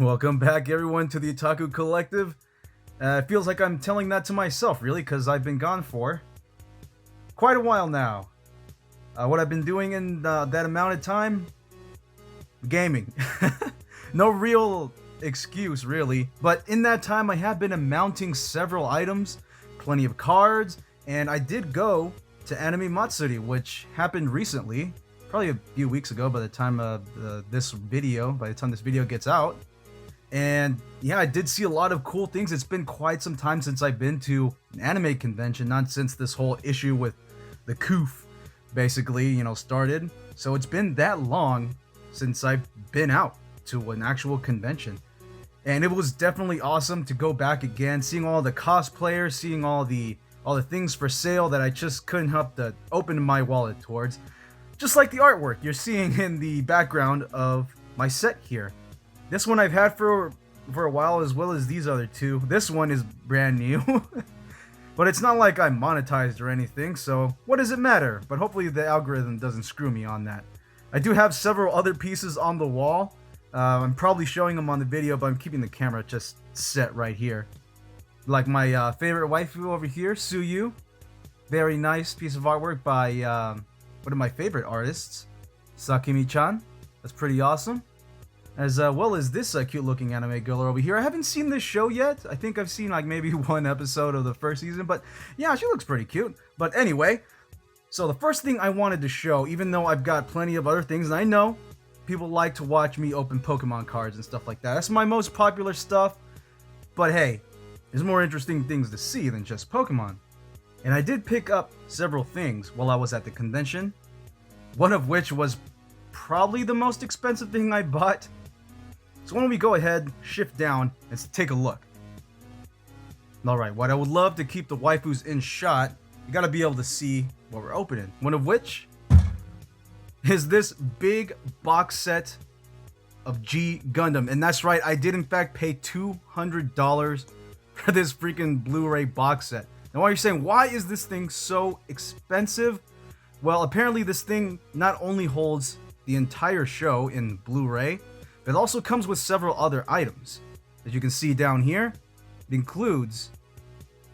Welcome back, everyone, to the Otaku Collective. It feels like I'm telling that to myself, really, because I've been gone for quite a while now. What I've been doing in that amount of time? Gaming. No real excuse, really. But in that time, I have been mounting several items, plenty of cards, and I did go to Anime Matusri, which happened recently, probably a few weeks ago by the time this video gets out. And yeah, I did see a lot of cool things. It's been quite some time since I've been to an anime convention, not since this whole issue with the coof basically, started. So it's been that long since I've been out to an actual convention. And it was definitely awesome to go back again, seeing all the cosplayers, seeing all the things for sale that I just couldn't help to open my wallet towards. Just like the artwork you're seeing in the background of my set here. This one I've had for a while, as well as these other two. This one is brand new. But it's not like I'm monetized or anything, so what does it matter? But hopefully the algorithm doesn't screw me on that. I do have several other pieces on the wall. I'm probably showing them on the video, but I'm keeping the camera just set right here. Like my favorite waifu over here, Suyu. Very nice piece of artwork by one of my favorite artists, Sakimi-chan. That's pretty awesome. As well as this cute looking anime girl over here. I haven't seen this show yet. I think I've seen like maybe one episode of the first season, but yeah, she looks pretty cute. But anyway, so the first thing I wanted to show, even though I've got plenty of other things, and I know people like to watch me open Pokemon cards and stuff like that. That's my most popular stuff, but hey, there's more interesting things to see than just Pokemon. And I did pick up several things while I was at the convention, one of which was probably the most expensive thing I bought. So why don't we go ahead, shift down, and take a look. Alright, what I would love to keep the waifus in shot, you gotta be able to see what we're opening. One of which is this big box set of G-Gundam. And that's right, I did in fact pay $200 for this freaking Blu-ray box set. Now while you're saying, why is this thing so expensive? Well, apparently this thing not only holds the entire show in Blu-ray, but it also comes with several other items. As you can see down here, it includes,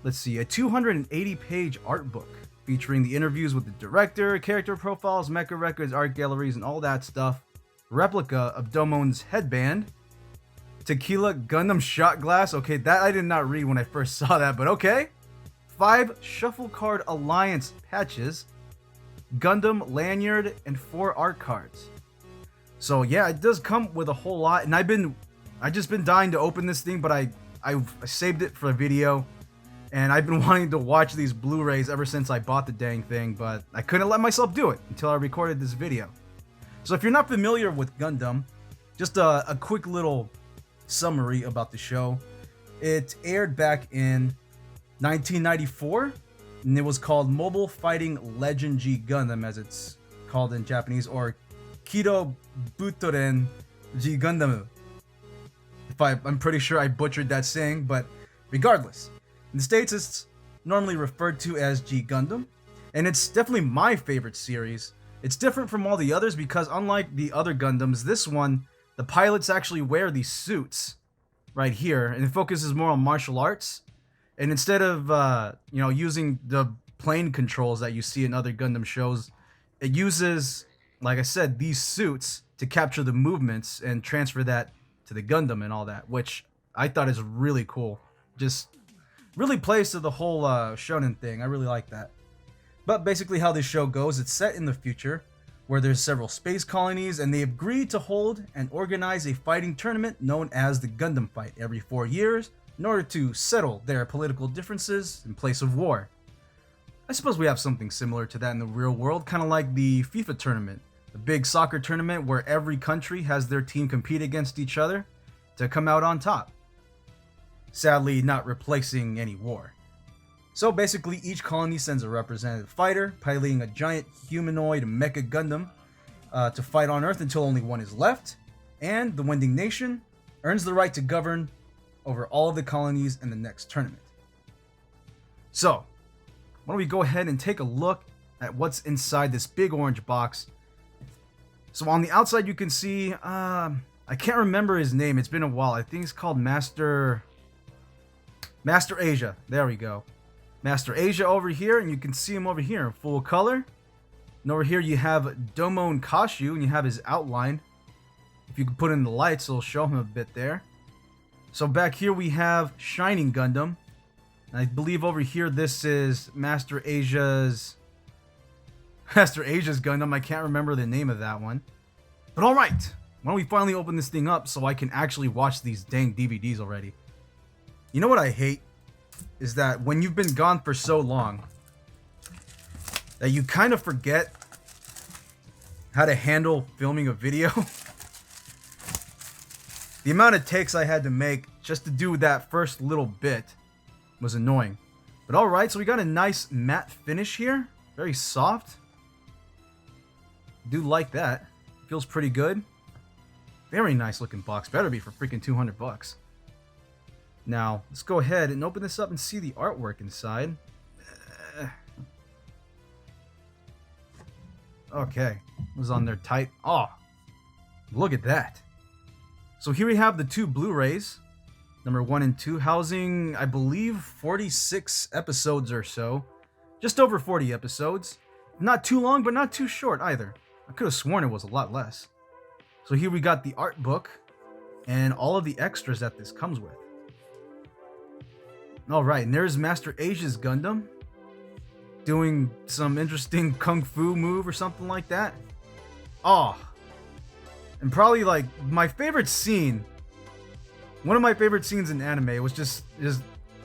let's see, a 280-page art book featuring the interviews with the director, character profiles, mecha records, art galleries, and all that stuff. Replica of Domon's headband. Tequila Gundam shot glass. Okay, that I did not read when I first saw that, but okay. 5 Shuffle Card Alliance patches. Gundam lanyard, and 4 art cards. So yeah, it does come with a whole lot, and I just been dying to open this thing, but I saved it for a video, and I've been wanting to watch these Blu-rays ever since I bought the dang thing, but I couldn't let myself do it until I recorded this video. So if you're not familiar with Gundam, just a quick little summary about the show. It aired back in 1994, and it was called Mobile Fighting Legend G-Gundam, as it's called in Japanese, or Kido Butoren G-Gundam. I'm pretty sure I butchered that saying, but regardless. In the States, it's normally referred to as G-Gundam, and it's definitely my favorite series. It's different from all the others because unlike the other Gundams, this one, the pilots actually wear these suits right here, and it focuses more on martial arts. And instead of, using the plane controls that you see in other Gundam shows, it uses, like I said, these suits to capture the movements and transfer that to the Gundam and all that, which I thought is really cool. Just really plays to the whole shonen thing. I really like that. But basically how this show goes, it's set in the future, where there's several space colonies, and they agreed to hold and organize a fighting tournament known as the Gundam Fight every 4 years, in order to settle their political differences in place of war. I suppose we have something similar to that in the real world, kind of like the FIFA tournament, the big soccer tournament where every country has their team compete against each other to come out on top. Sadly, not replacing any war. So basically, each colony sends a representative fighter, piloting a giant humanoid mecha Gundam to fight on Earth until only one is left, and the winning nation earns the right to govern over all of the colonies in the next tournament. So, why don't we go ahead and take a look at what's inside this big orange box. So on the outside you can see I can't remember his name. It's been a while. I think it's called Master Asia. There we go. Master Asia over here, and you can see him over here in full color. And over here you have Domon Kashu, and you have his outline. If you can put in the lights, it'll show him a bit there. So back here we have Shining Gundam. And I believe over here this is Master Asia's Gundam. I can't remember the name of that one. But alright, why don't we finally open this thing up so I can actually watch these dang DVDs already. You know what I hate? Is that when you've been gone for so long, that you kind of forget how to handle filming a video. The amount of takes I had to make just to do that first little bit was annoying. But alright, so we got a nice matte finish here. Very soft. Do like that. Feels pretty good. Very nice looking box. Better be for freaking 200 bucks. Now, let's go ahead and open this up and see the artwork inside. Okay. It was on there tight. Oh, look at that. So here we have the two Blu-rays. Number 1 and 2, housing, I believe, 46 episodes or so. Just over 40 episodes. Not too long, but not too short either. I could have sworn it was a lot less. So here we got the art book and all of the extras that this comes with. Alright, and there's Master Asia's Gundam doing some interesting kung fu move or something like that. Oh, and probably like my favorite scene, one of my favorite scenes in anime was just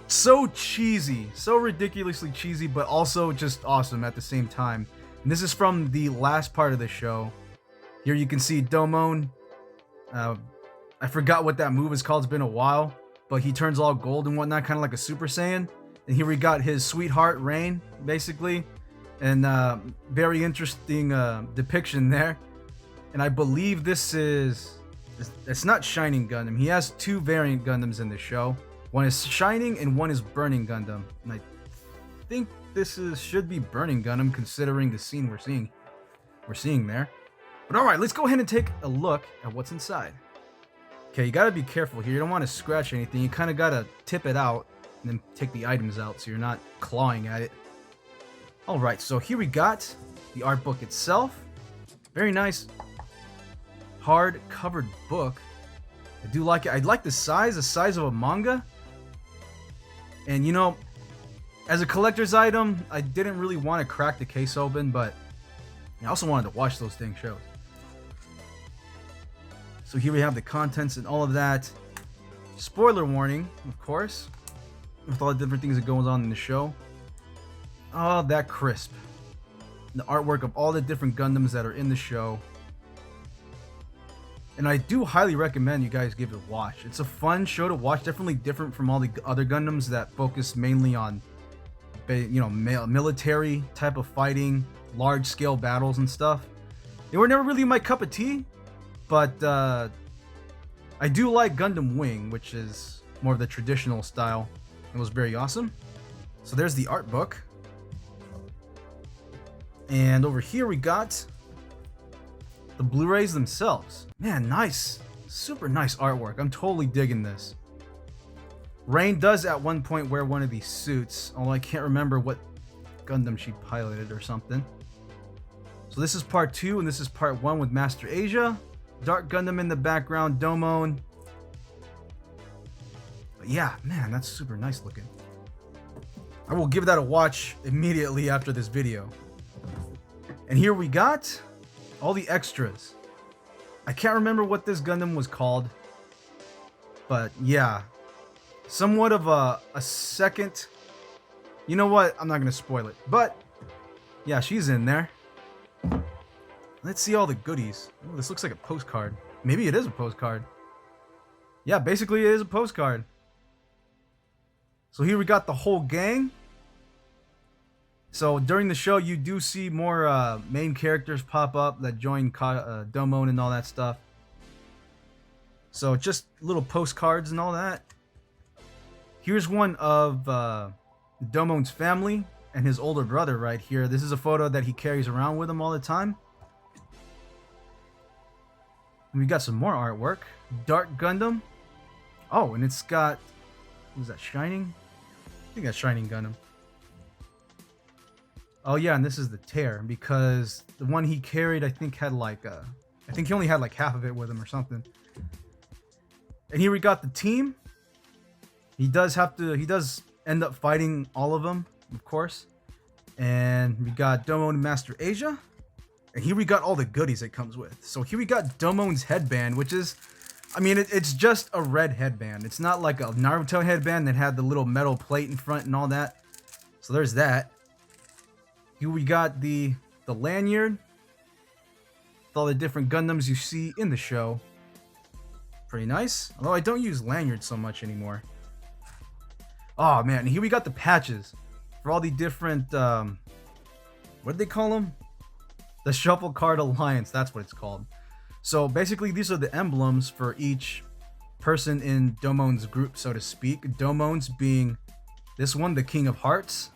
so cheesy, so ridiculously cheesy, but also just awesome at the same time. And this is from the last part of the show. Here you can see Domon. I forgot what that move is called. It's been a while. But he turns all gold and whatnot, kind of like a Super Saiyan. And here we got his sweetheart, Rain, basically. And very interesting depiction there. And I believe this is... It's not Shining Gundam. He has two variant Gundams in the show. One is Shining and one is Burning Gundam. And I think this should be Burning Gundam, considering the scene we're seeing there. But alright, let's go ahead and take a look at what's inside. Okay, you gotta be careful here. You don't want to scratch anything. You kind of gotta tip it out and then take the items out so you're not clawing at it. Alright, so here we got the art book itself. Very nice hard-covered book. I do like it. I like the size of a manga. And you know, as a collector's item, I didn't really want to crack the case open, but I also wanted to watch those dang shows. So here we have the contents and all of that. Spoiler warning, of course, with all the different things that goes on in the show. Oh, that crisp. The artwork of all the different Gundams that are in the show. And I do highly recommend you guys give it a watch. It's a fun show to watch, definitely different from all the other Gundams that focus mainly on, you know, military type of fighting, large scale battles and stuff. They were never really my cup of tea. But I do like Gundam Wing, which is more of the traditional style. It was very awesome. So there's the art book. And over here we got the Blu-rays themselves. Man, nice. Super nice artwork. I'm totally digging this. Rain does at one point wear one of these suits, although I can't remember what Gundam she piloted or something. So this is part 2 and this is part 1 with Master Asia. Dark Gundam in the background, Domon. But yeah, man, that's super nice looking. I will give that a watch immediately after this video. And here we got all the extras. I can't remember what this Gundam was called. But yeah, somewhat of a second... You know what? I'm not going to spoil it. But yeah, she's in there. Let's see all the goodies. Ooh, this looks like a postcard. Maybe it is a postcard. Yeah, basically it is a postcard. So here we got the whole gang. So during the show, you do see more main characters pop up that join Domon and all that stuff. So just little postcards and all that. Here's one of Domon's family and his older brother right here. This is a photo that he carries around with him all the time. And we got some more artwork. Dark Gundam. Oh, and it's got... Was that Shining? I think that's Shining Gundam. Oh yeah, and this is the tear, because the one he carried, I think, had like I think he only had like half of it with him or something. And here we got the team. He does end up fighting all of them, of course. And we got Domon and Master Asia. And here we got all the goodies it comes with. So here we got Domon's headband, which is, I mean, it's just a red headband. It's not like a Naruto headband that had the little metal plate in front and all that. So there's that. Here we got the lanyard with all the different Gundams you see in the show. Pretty nice. Although I don't use lanyards so much anymore. Oh man, here we got the patches for all the different, what do they call them? The Shuffle Card Alliance, that's what it's called. So basically these are the emblems for each person in Domon's group, so to speak. Domon's being this one, the King of Hearts.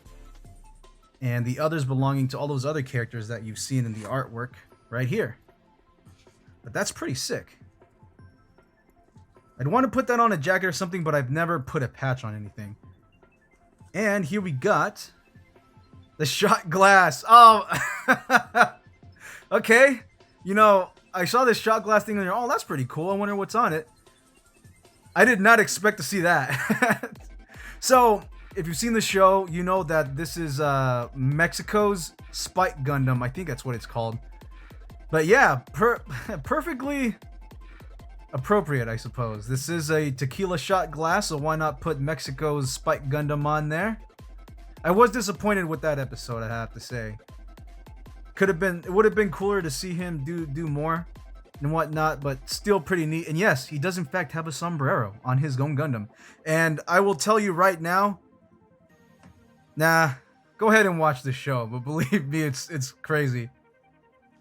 And the others belonging to all those other characters that you've seen in the artwork right here. But that's pretty sick. I'd want to put that on a jacket or something, but I've never put a patch on anything. And here we got the shot glass. Oh, okay. You know, I saw this shot glass thing and oh, that's pretty cool. I wonder what's on it. I did not expect to see that. So, if you've seen the show, you know that this is Mexico's Spike Gundam. I think that's what it's called. But yeah, perfectly appropriate, I suppose. This is a tequila shot glass, so why not put Mexico's Spike Gundam on there? I was disappointed with that episode, I have to say. It would have been cooler to see him do more and whatnot, but still pretty neat. And yes, he does in fact have a sombrero on his own Gundam. And I will tell you right now, nah, go ahead and watch the show, but believe me, it's crazy.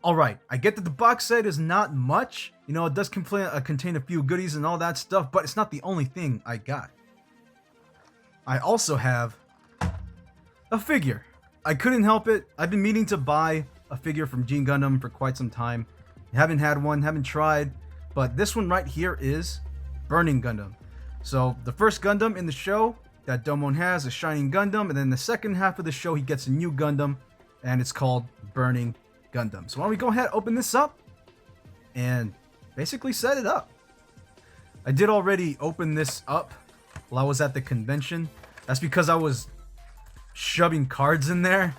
Alright, I get that the box set is not much. You know, it does contain a few goodies and all that stuff, but it's not the only thing I got. I also have a figure. I couldn't help it. I've been meaning to buy a figure from G-Gundam for quite some time. Haven't had one, haven't tried, but this one right here is Burning Gundam. So, the first Gundam in the show that Domon has is Shining Gundam, and then the second half of the show he gets a new Gundam, and it's called Burning Gundam. So why don't we go ahead, open this up, and basically set it up. I did already open this up while I was at the convention. That's because I was shoving cards in there,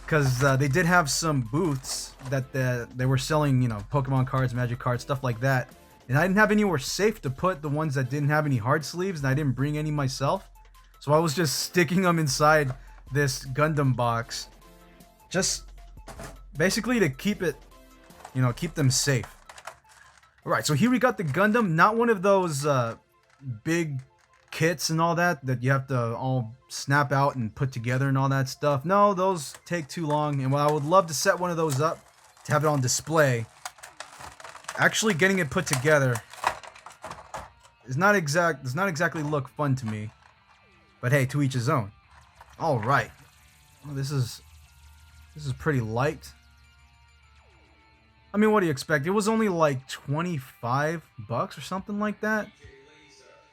because they did have some booths that they were selling, you know, Pokemon cards, Magic cards, stuff like that. And I didn't have anywhere safe to put the ones that didn't have any hard sleeves, and I didn't bring any myself. So I was just sticking them inside this Gundam box, just basically to keep it, you know, keep them safe. Alright, so here we got the Gundam, not one of those big kits and all that you have to all snap out and put together and all that stuff. No, those take too long, and while I would love to set one of those up to have it on display, actually getting it put together does not exactly look fun to me. But hey, to each his own. All right, well, this is pretty light. I mean, what do you expect? It was only like $25 or something like that.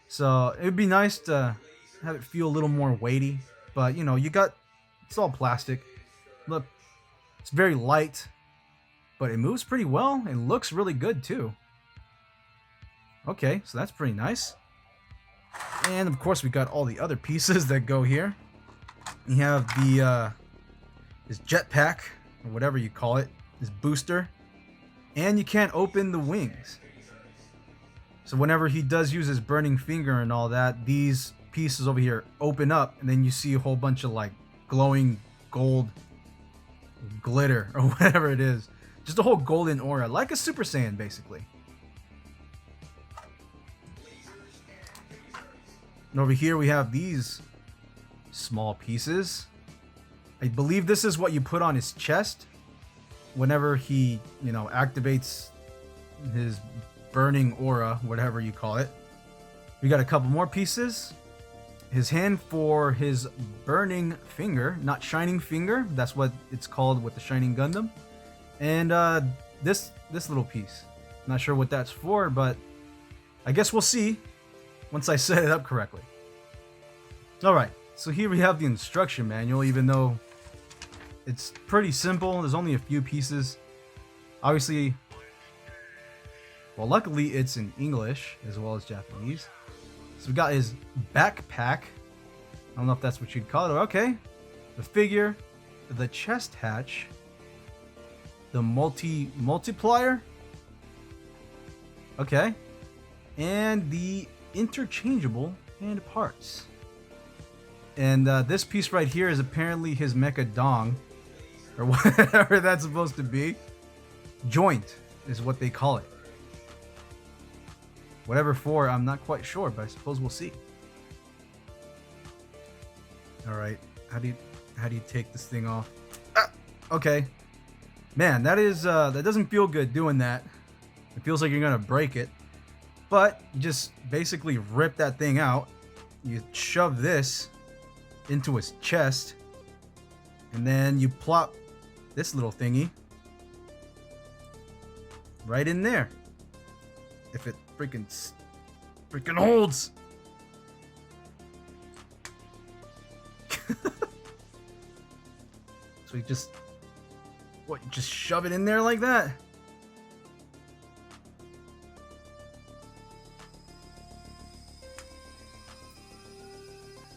So it'd be nice to have it feel a little more weighty. But you know, it's all plastic. Look, it's very light, but it moves pretty well. It looks really good too. Okay, so that's pretty nice. And of course we got all the other pieces that go here. You have the his jetpack, or whatever you call it, his booster. And you can't open the wings. So whenever he does use his burning finger and all that, these pieces over here open up, and then you see a whole bunch of like glowing gold glitter or whatever it is. Just a whole golden aura, like a Super Saiyan basically. And over here we have these small pieces. I believe this is what you put on his chest whenever he, you know, activates his burning aura, whatever you call it. We got a couple more pieces. His hand for his burning finger, not shining finger. That's what it's called with the Shining Gundam. And this little piece. Not sure what that's for, but I guess we'll see once I set it up correctly. Alright, so here we have the instruction manual, even though it's pretty simple. There's only a few pieces. Obviously, well, luckily it's in English as well as Japanese. So we got his backpack. I don't know if that's what you'd call it. Okay. The figure, the chest hatch, the multiplier. Okay. And the interchangeable hand parts. And this piece right here is apparently his mecha dong, or whatever that's supposed to be. Joint is what they call it. Whatever for, I'm not quite sure, but I suppose we'll see. All right, how do you take this thing off? Ah, okay, man, that doesn't feel good doing that. It feels like you're gonna break it, but you just basically rip that thing out. You shove this into his chest, and then you plop this little thingy right in there. If it freaking holds. So you just shove it in there like that?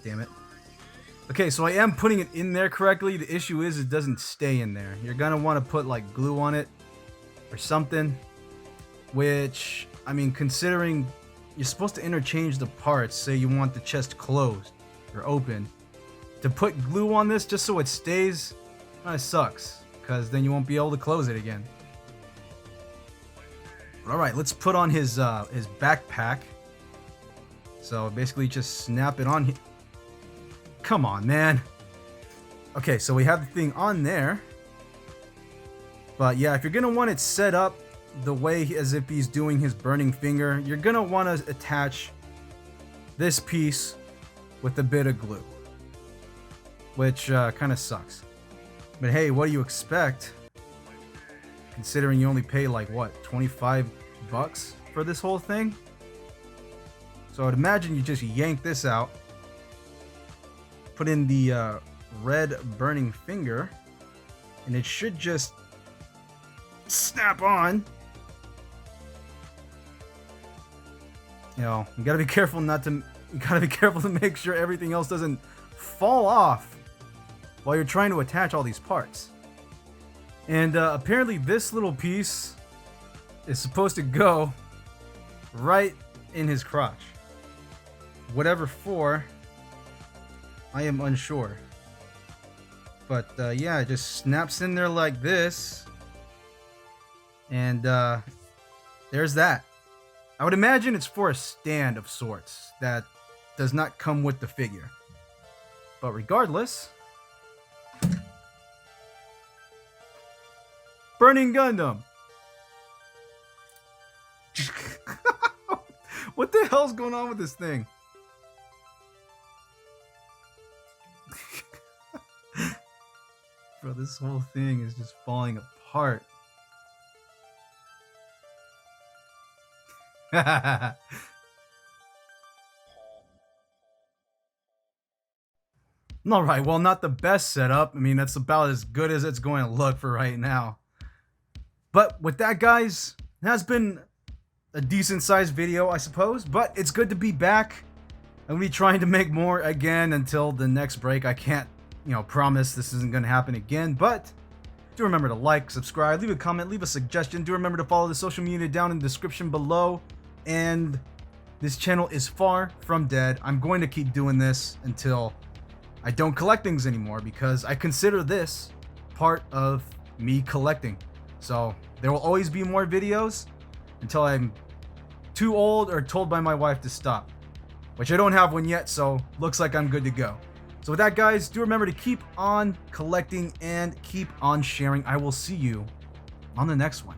Damn it. Okay, so I am putting it in there correctly. The issue is it doesn't stay in there. You're gonna want to put like glue on it or something, which, I mean, considering you're supposed to interchange the parts, say you want the chest closed or open, to put glue on this just so it stays kind of sucks, because then you won't be able to close it again. All right, let's put on his backpack. So basically just snap it on here. Come on, man. Okay, so we have the thing on there. But yeah, if you're gonna want it set up the way as if he's doing his burning finger, you're gonna want to attach this piece with a bit of glue, which kind of sucks. But hey, what do you expect, considering you only pay like what, 25 bucks for this whole thing? So I'd imagine you just yank this out, put in the red burning finger, and it should just snap on. You know, you gotta be careful to make sure everything else doesn't fall off while you're trying to attach all these parts. And apparently this little piece is supposed to go right in his crotch. Whatever for, I am unsure. But yeah, it just snaps in there like this. And there's that. I would imagine it's for a stand of sorts that does not come with the figure. But regardless, Burning Gundam. What the hell's going on with this thing? Bro, this whole thing is just falling apart. Alright, well, not the best setup. I mean, that's about as good as it's going to look for right now. But with that, guys, it has been a decent sized video, I suppose. But it's good to be back. I'm going to be trying to make more again until the next break. I can't, promise this isn't going to happen again. But do remember to like, subscribe, leave a comment, leave a suggestion. Do remember to follow the social media down in the description below. And this channel is far from dead. I'm going to keep doing this until I don't collect things anymore, because I consider this part of me collecting. So there will always be more videos until I'm too old or told by my wife to stop, which I don't have one yet, so looks like I'm good to go. So with that, guys, do remember to keep on collecting and keep on sharing. I will see you on the next one.